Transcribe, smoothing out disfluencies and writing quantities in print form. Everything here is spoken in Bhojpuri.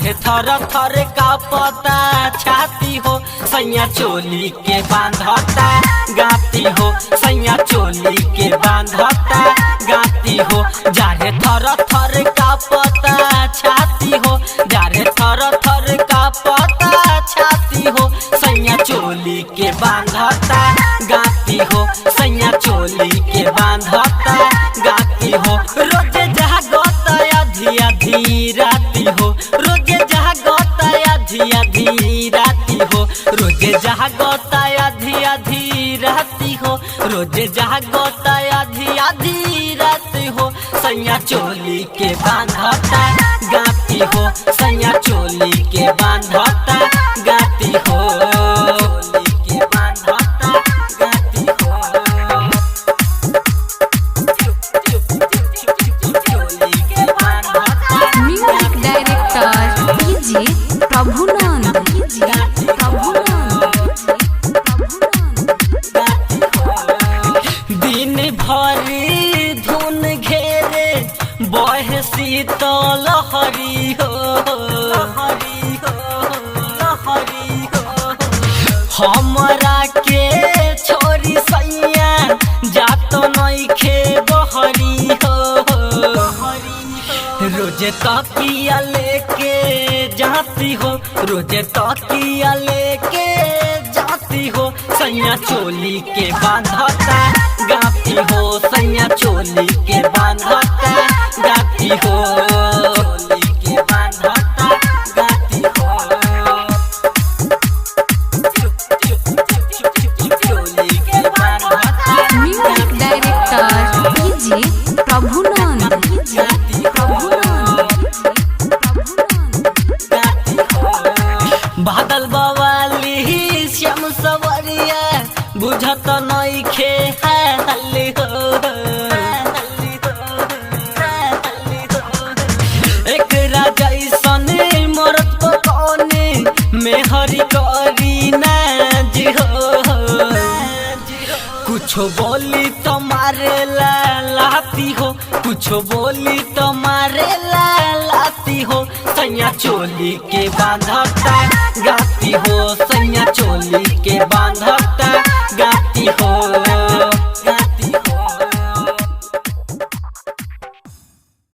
जाहे थर थर का पता छाती हो सैया चोली के बांधता गाती हो सैया चोली के बांधता गाती हो जाहे थर थर का पता छाती हो जाहे थर थर का पता छाती हो सैया चोली के बांधता गाती हो सैया चोली के बांधता गाती हो रोजे जागता आधी आधी राती हो रोजे जागता आधी आधी राती हो रोजे जागता आधी आधी राती हो रोजे जागता आधी आधी राती हो सैया चोली के बांधता गाती हो सैया चोली के बांधता गाती हो चोली के बांधता गाती हो चोली के बांधता म्यूजिक डायरेक्टर डीजे प्रभुनंद दिन भर धुन घेरे बहे शीतल लहरी हो लहरी हो लहरी हो हमरा के छोरी सैया जात नइखे बहरी हो रोजे तकिया लेके जाती हो रोजे तकिया लेके जाती हो सैया चोली के बांधता गाती हो सैया चोली के बांधता गाती हो चोली के बांधता गाती हो चोली के बांधता म्यूजिक डायरेक्टर डीजे प्रभुनंद बादल बवाली श्याम सवरिया बुझत नइखे हाली हो एक जैसन मरत पकौने मेहरी करी नाज हो कुछो बोली तो मारे लाती हो कुछो बोली तो मारे लाती हो सैया चोली के बांधता गाती हो सैया चोली के बांधता गाती हो।